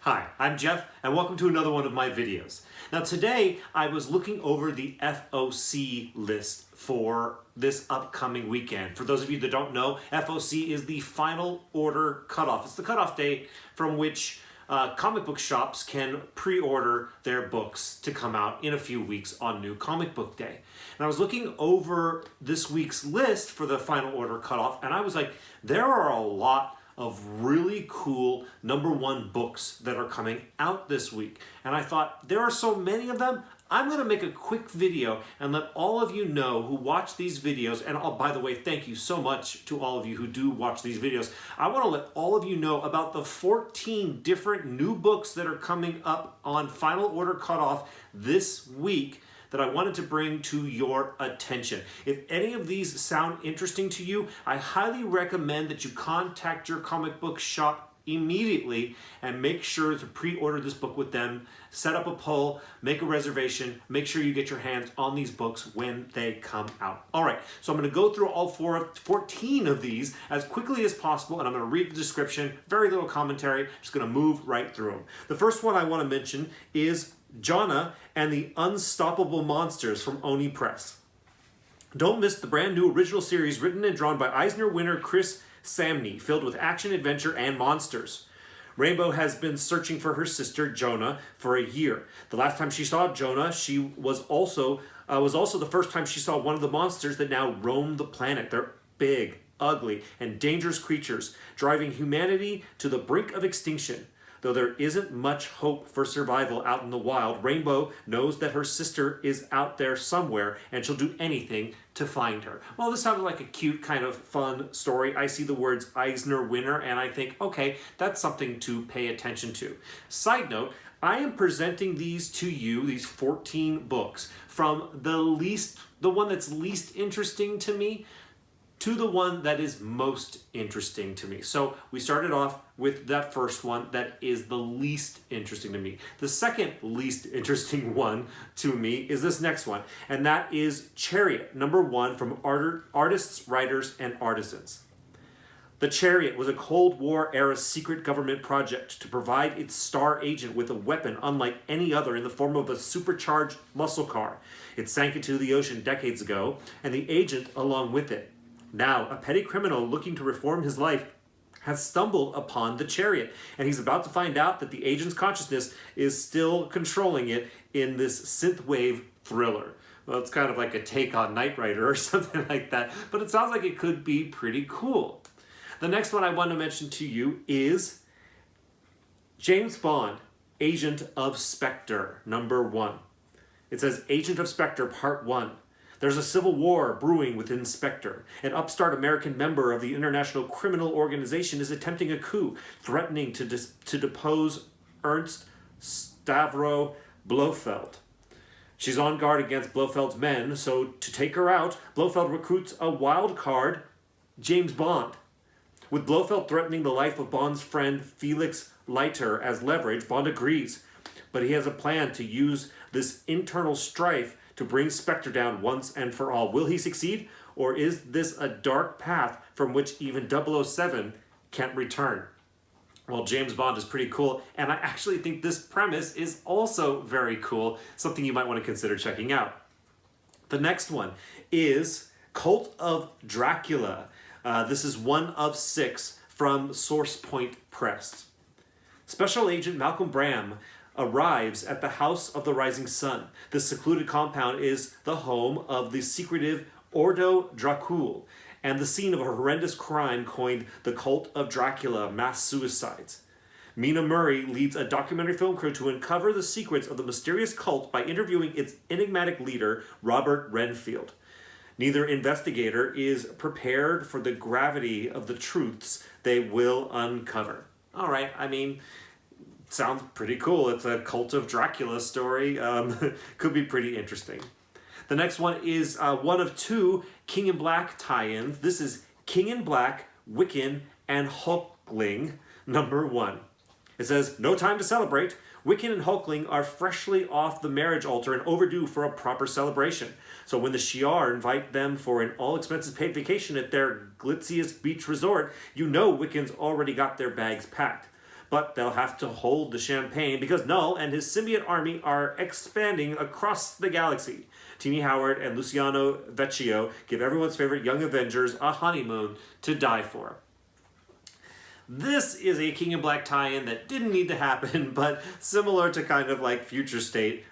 Hi, I'm Jeff, and welcome to another one of my videos. Now today, I was looking over the FOC list for this upcoming weekend. For those of you that don't know, FOC is the Final Order Cutoff. It's the cutoff date from which comic book shops can pre-order their books to come out in a few weeks on New Comic Book Day. And I was looking over this week's list for the Final Order Cutoff, and I was like, there are a lot of really cool #1 books that are coming out this week. And I thought, there are so many of them, I'm going to make a quick video and let all of you know who watch these videos, and by the way, thank you so much to all of you who do watch these videos. I want to let all of you know about the 14 different new books that are coming up on Final Order Cutoff this week that I wanted to bring to your attention. If any of these sound interesting to you, I highly recommend that you contact your comic book shop immediately and make sure to pre-order this book with them, set up a poll, make a reservation, make sure you get your hands on these books when they come out. All right, so I'm gonna go through all 14 of these as quickly as possible, and I'm gonna read the description, very little commentary, just gonna move right through them. The first one I wanna mention is Jonah and the Unstoppable Monsters from Oni Press. Don't miss the brand new original series written and drawn by Eisner winner Chris Samney, filled with action, adventure, and monsters. Rainbow has been searching for her sister Jonah for a year. The last time she saw Jonah, she was also the first time she saw one of the monsters that now roam the planet. They're big, ugly, and dangerous creatures, driving humanity to the brink of extinction. Though there isn't much hope for survival out in the wild, Rainbow knows that her sister is out there somewhere, and she'll do anything to find her. Well, this sounded like a cute, kind of fun story. I see the words Eisner winner, and I think, okay, that's something to pay attention to. Side note, I am presenting these to you, these 14 books, from the one that's least interesting to me, to the one that is most interesting to me. So we started off with that first one that is the least interesting to me. The second least interesting one to me is this next one, and that is Chariot, #1 from Artists, Writers, and Artisans. The Chariot was a Cold War-era secret government project to provide its star agent with a weapon unlike any other in the form of a supercharged muscle car. It sank into the ocean decades ago, and the agent along with it. Now, a petty criminal looking to reform his life has stumbled upon the Chariot, and he's about to find out that the agent's consciousness is still controlling it in this synthwave thriller. Well, it's kind of like a take on Knight Rider or something like that, but it sounds like it could be pretty cool. The next one I want to mention to you is James Bond, Agent of Spectre, #1. It says Agent of Spectre, Part 1. There's a civil war brewing within Spectre. An upstart American member of the International Criminal Organization is attempting a coup, threatening to depose Ernst Stavro Blofeld. She's on guard against Blofeld's men, so to take her out, Blofeld recruits a wild card, James Bond. With Blofeld threatening the life of Bond's friend Felix Leiter as leverage, Bond agrees. But he has a plan to use this internal strife to bring Spectre down once and for all. Will he succeed, or is this a dark path from which even 007 can't return? Well, James Bond is pretty cool, and I actually think this premise is also very cool, something you might want to consider checking out. The next one is Cult of Dracula. This is 1 of 6 from Source Point Press. Special Agent Malcolm Bram arrives at the House of the Rising Sun. This secluded compound is the home of the secretive Ordo Dracul and the scene of a horrendous crime coined the Cult of Dracula mass suicides. Mina Murray leads a documentary film crew to uncover the secrets of the mysterious cult by interviewing its enigmatic leader, Robert Renfield. Neither investigator is prepared for the gravity of the truths they will uncover. All right, I mean, sounds pretty cool. It's a Cult of Dracula story. Could be pretty interesting. The next one is 1 of 2 King in Black tie-ins. This is King in Black, Wiccan, and Hulkling, #1. It says, no time to celebrate. Wiccan and Hulkling are freshly off the marriage altar and overdue for a proper celebration. So when the Shi'ar invite them for an all-expenses-paid vacation at their glitziest beach resort, you know Wiccans already got their bags packed. but they'll have to hold the champagne because Null and his symbiote army are expanding across the galaxy. Teenie Howard and Luciano Vecchio give everyone's favorite young Avengers a honeymoon to die for. This is a King in Black tie-in that didn't need to happen, but similar to kind of like Future State,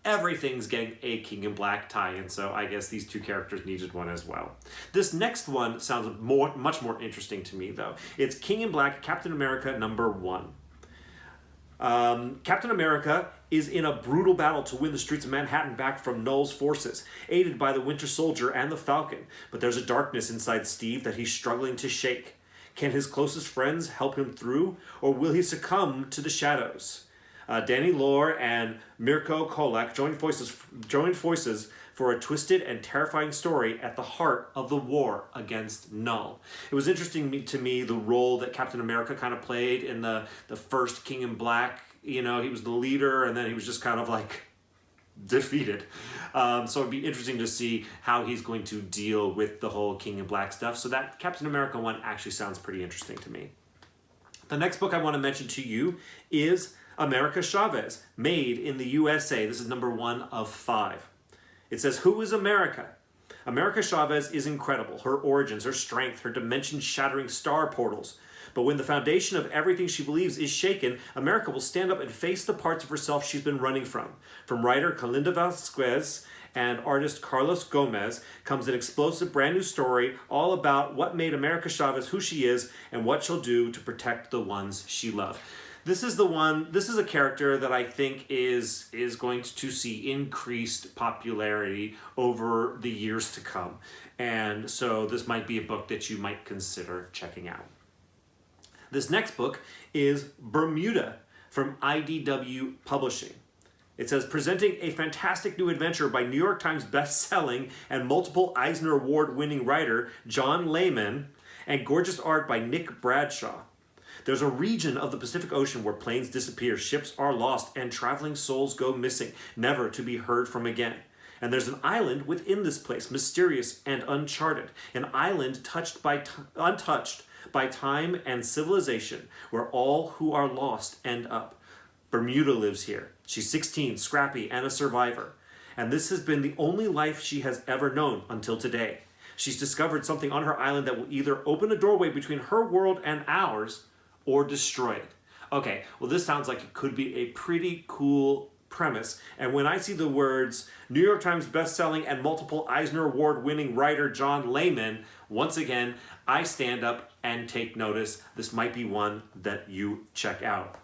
everything's getting a King in Black tie-in, so I guess these two characters needed one as well. This next one sounds much more interesting to me, though. It's King in Black, Captain America #1. Captain America is in a brutal battle to win the streets of Manhattan back from Null's forces, aided by the Winter Soldier and the Falcon, but there's a darkness inside Steve that he's struggling to shake. Can his closest friends help him through, or will he succumb to the shadows? Danny Lore and Mirko Kolak joined forces for a twisted and terrifying story at the heart of the war against Null. It was interesting to me the role that Captain America kind of played in the first King in Black. You know, he was the leader, and then he was just kind of like defeated. So it'd be interesting to see how he's going to deal with the whole King in Black stuff. So that Captain America one actually sounds pretty interesting to me. The next book I want to mention to you is America Chavez, Made in the USA. This is #1 of 5. It says, who is America? America Chavez is incredible. Her origins, her strength, her dimension-shattering star portals. But when the foundation of everything she believes is shaken, America will stand up and face the parts of herself she's been running from. From writer Kalinda Vasquez and artist Carlos Gomez comes an explosive brand new story all about what made America Chavez who she is and what she'll do to protect the ones she loves. This is a character that I think is going to see increased popularity over the years to come. And so this might be a book that you might consider checking out. This next book is Bermuda from IDW Publishing. It says, presenting a fantastic new adventure by New York Times best-selling and multiple Eisner Award-winning writer John Layman and gorgeous art by Nick Bradshaw. There's a region of the Pacific Ocean where planes disappear, ships are lost, and traveling souls go missing, never to be heard from again. And there's an island within this place, mysterious and uncharted, an island untouched by time and civilization, where all who are lost end up. Bermuda lives here. She's 16, scrappy, and a survivor. And this has been the only life she has ever known until today. She's discovered something on her island that will either open a doorway between her world and ours, or destroy it. Okay, well this sounds like it could be a pretty cool premise. And when I see the words New York Times bestselling and multiple Eisner Award-winning writer John Layman, once again, I stand up and take notice. This might be one that you check out.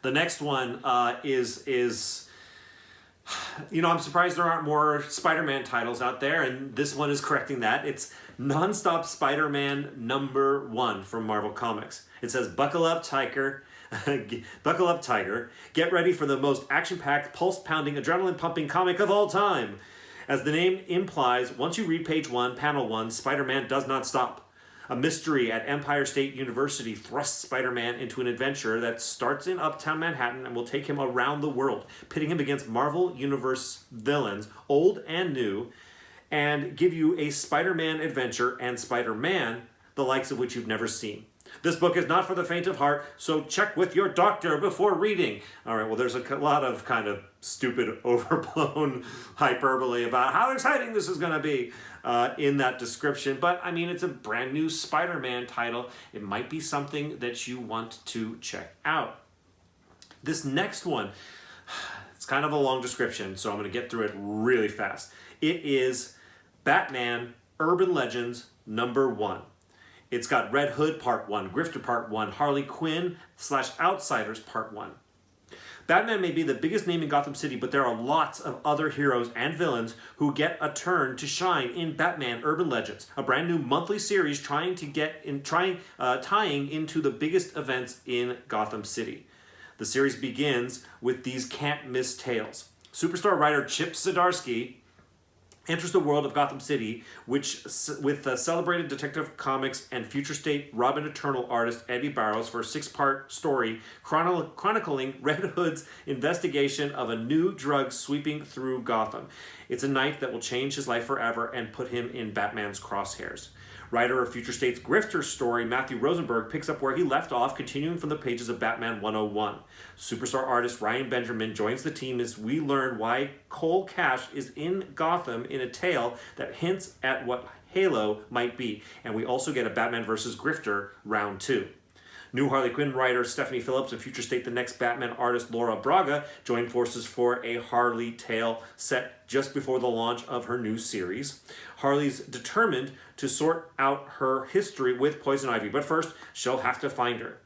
The next one is I'm surprised there aren't more Spider-Man titles out there, and this one is correcting that. It's Nonstop Spider-Man #1 from Marvel Comics. It says, buckle up, Tiger. Buckle up, Tiger. Get ready for the most action-packed, pulse-pounding, adrenaline-pumping comic of all time. As the name implies, once you read page 1, panel 1, Spider-Man does not stop. A mystery at Empire State University thrusts Spider-Man into an adventure that starts in Uptown Manhattan and will take him around the world, pitting him against Marvel Universe villains, old and new, and give you a Spider-Man adventure and Spider-Man, the likes of which you've never seen. This book is not for the faint of heart, so check with your doctor before reading. All right, well, there's a lot of kind of stupid, overblown hyperbole about how exciting this is going to be in that description. But, I mean, it's a brand new Spider-Man title. It might be something that you want to check out. This next one, it's kind of a long description, so I'm going to get through it really fast. It is Batman Urban Legends #1. It's got Red Hood Part 1, Grifter Part 1, Harley Quinn / Outsiders Part 1. Batman may be the biggest name in Gotham City, but there are lots of other heroes and villains who get a turn to shine in Batman Urban Legends, a brand new monthly series tying into the biggest events in Gotham City. The series begins with these can't-miss tales. Superstar writer Chip Zdarsky enters the world of Gotham City, which with celebrated Detective Comics and Future State Robin Eternal artist Eddie Barrows for a 6-part story chronicling Red Hood's investigation of a new drug sweeping through Gotham. It's a night that will change his life forever and put him in Batman's crosshairs. Writer of Future State's Grifter story, Matthew Rosenberg, picks up where he left off, continuing from the pages of Batman 101. Superstar artist Ryan Benjamin joins the team as we learn why Cole Cash is in Gotham in a tale that hints at what Halo might be. And we also get a Batman vs. Grifter round 2. New Harley Quinn writer Stephanie Phillips and Future State The Next Batman artist Laura Braga join forces for a Harley tale set just before the launch of her new series. Harley's determined to sort out her history with Poison Ivy, but first she'll have to find her.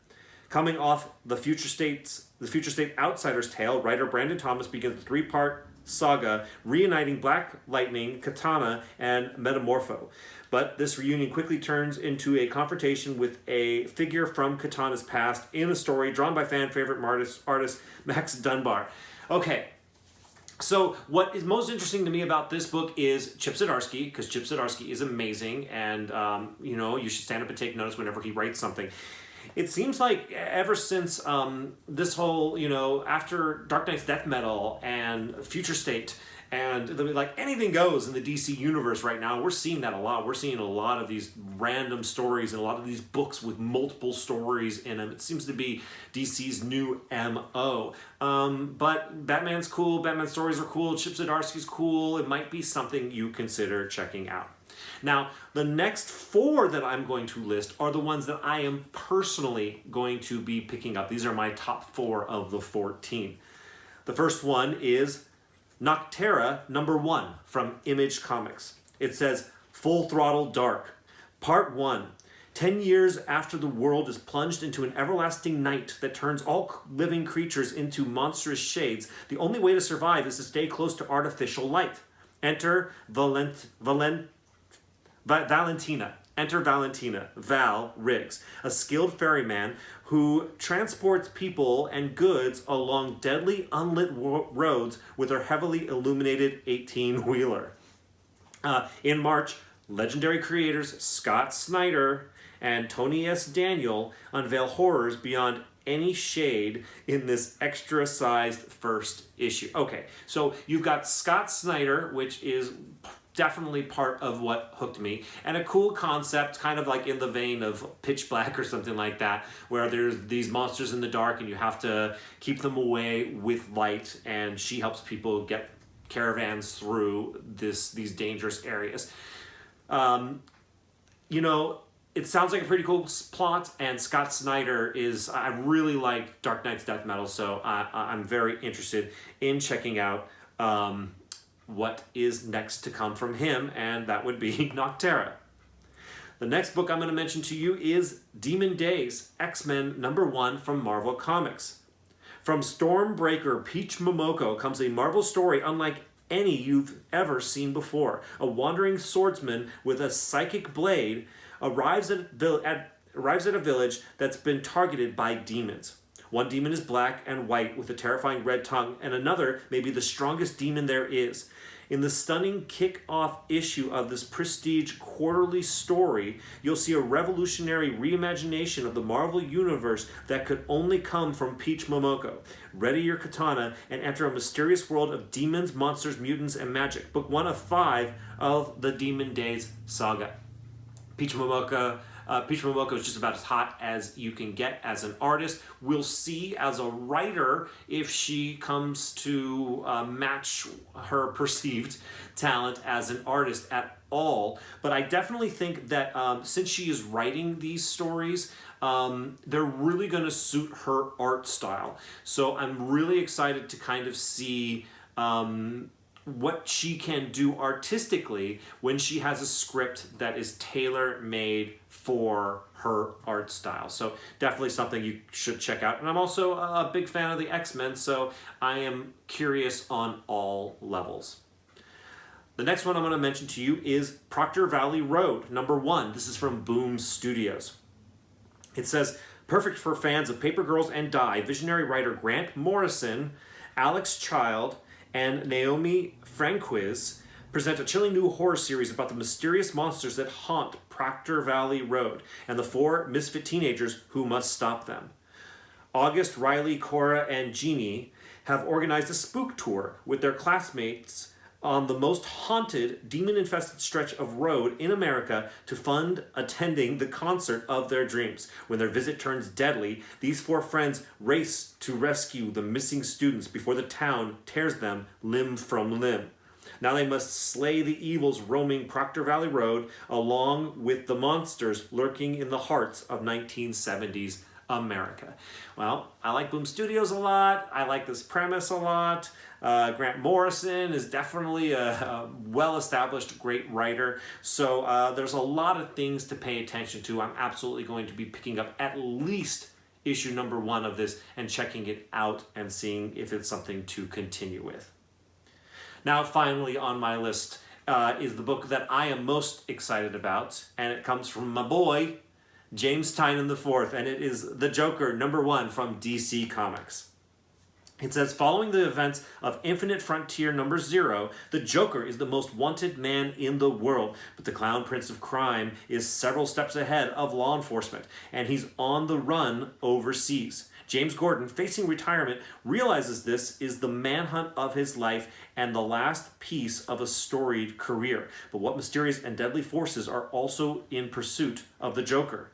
Coming off the Future State Outsider's tale, writer Brandon Thomas begins a 3-part saga reuniting Black Lightning, Katana, and Metamorpho. But this reunion quickly turns into a confrontation with a figure from Katana's past in a story drawn by fan favorite artist Max Dunbar. Okay, so what is most interesting to me about this book is Chip Zdarsky, because Chip Zdarsky is amazing, and you should stand up and take notice whenever he writes something. It seems like ever since this whole, after Dark Knight's Death Metal and Future State, and like anything goes in the DC universe right now, we're seeing that a lot. We're seeing a lot of these random stories and a lot of these books with multiple stories in them. It seems to be DC's new MO. But Batman's cool. Batman stories are cool. Chip Zdarsky's cool. It might be something you consider checking out. Now, the next 4 that I'm going to list are the ones that I am personally going to be picking up. These are my top 4 of the 14. The first one is Noctera #1 from Image Comics. It says, Full Throttle Dark. Part 1. 10 years after the world is plunged into an everlasting night that turns all living creatures into monstrous shades, the only way to survive is to stay close to artificial light. Enter Valentina. Enter Valentina, Val Riggs, a skilled ferryman who transports people and goods along deadly unlit roads with her heavily illuminated 18-wheeler. In March, legendary creators Scott Snyder and Tony S. Daniel unveil horrors beyond any shade in this extra-sized first issue. Okay, so you've got Scott Snyder, which is definitely part of what hooked me, and a cool concept, kind of like in the vein of Pitch Black or something like that, where there's these monsters in the dark and you have to keep them away with light, and she helps people get caravans through these dangerous areas. It sounds like a pretty cool plot, and Scott Snyder I really like Dark Knight's Death Metal, so I'm very interested in checking out what is next to come from him, and that would be Noctera. The next book I'm going to mention to you is Demon Days, X-Men #1 from Marvel Comics. From Stormbreaker Peach Momoko comes a Marvel story unlike any you've ever seen before. A wandering swordsman with a psychic blade arrives at a village that's been targeted by demons. One demon is black and white with a terrifying red tongue, and another may be the strongest demon there is. In the stunning kick-off issue of this prestige quarterly story, you'll see a revolutionary reimagination of the Marvel Universe that could only come from Peach Momoko. Ready your katana and enter a mysterious world of demons, monsters, mutants, and magic. Book 1 of 5 of the Demon Days saga. Peach Momoko is just about as hot as you can get as an artist. We'll see as a writer if she comes to match her perceived talent as an artist at all. But I definitely think that since she is writing these stories, they're really going to suit her art style. So I'm really excited to kind of see what she can do artistically when she has a script that is tailor-made for her art style. So definitely something you should check out. And I'm also a big fan of the X-Men, so I am curious on all levels. The next one I'm going to mention to you is Proctor Valley Road, #1. This is from Boom Studios. It says, perfect for fans of Paper Girls and Die, visionary writer Grant Morrison, Alex Child, and Naomi Franquiz present a chilling new horror series about the mysterious monsters that haunt Proctor Valley Road and the 4 misfit teenagers who must stop them. August, Riley, Cora, and Jeannie have organized a spook tour with their classmates on the most haunted, demon-infested stretch of road in America to fund attending the concert of their dreams. When their visit turns deadly, these four friends race to rescue the missing students before the town tears them limb from limb. Now they must slay the evils roaming Proctor Valley Road, along with the monsters lurking in the hearts of 1970s America. Well, I like Boom Studios a lot. I like this premise a lot. Grant Morrison is definitely a well-established, great writer. So there's a lot of things to pay attention to. I'm absolutely going to be picking up at least issue number 1 of this and checking it out and seeing if it's something to continue with. Now, finally on my list is the book that I am most excited about, and it comes from my boy, James Tynion IV, and it is The Joker #1 from DC Comics. It says, following the events of Infinite Frontier #0, the Joker is the most wanted man in the world, but the Clown Prince of Crime is several steps ahead of law enforcement, and he's on the run overseas. James Gordon, facing retirement, realizes this is the manhunt of his life and the last piece of a storied career. But what mysterious and deadly forces are also in pursuit of the Joker?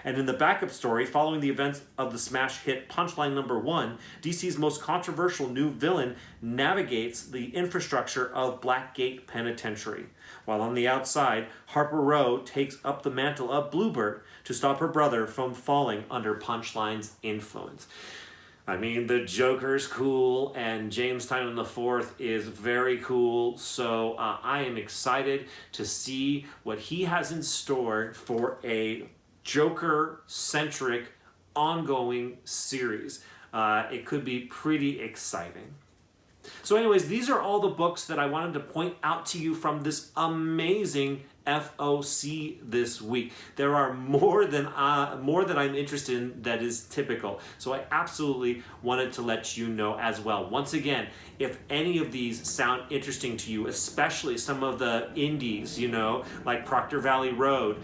And in the backup story, following the events of the smash hit Punchline #1, DC's most controversial new villain navigates the infrastructure of Blackgate Penitentiary. While on the outside, Harper Row takes up the mantle of Bluebird to stop her brother from falling under Punchline's influence. I mean, the Joker's cool, and James Tynion IV is very cool, so I am excited to see what he has in store for a Joker-centric ongoing series. It could be pretty exciting. So anyways, these are all the books that I wanted to point out to you from this amazing FOC this week. There are more than I'm interested in that is typical. So I absolutely wanted to let you know as well. Once again, if any of these sound interesting to you, especially some of the indies, you know, like Proctor Valley Road,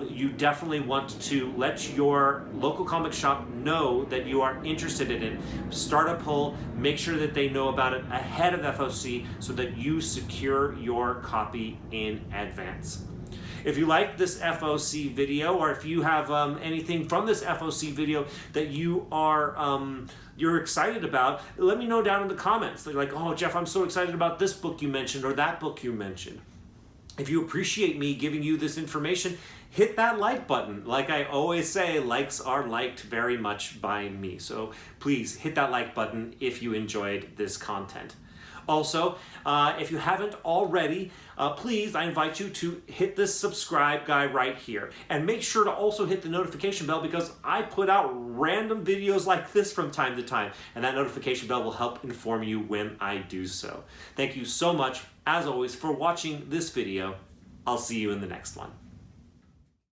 you definitely want to let your local comic shop know that you are interested in it. Start a poll, make sure that they know about it ahead of FOC so that you secure your copy in advance. If you like this FOC video, or if you have anything from this FOC video that you are you're excited about, let me know down in the comments. They're like, oh, Jeff, I'm so excited about this book you mentioned or that book you mentioned. If you appreciate me giving you this information, hit that like button. Like I always say, likes are liked very much by me. So please hit that like button if you enjoyed this content. Also, if you haven't already, please, I invite you to hit this subscribe guy right here. And make sure to also hit the notification bell, because I put out random videos like this from time to time. And that notification bell will help inform you when I do so. Thank you so much, as always, for watching this video. I'll see you in the next one.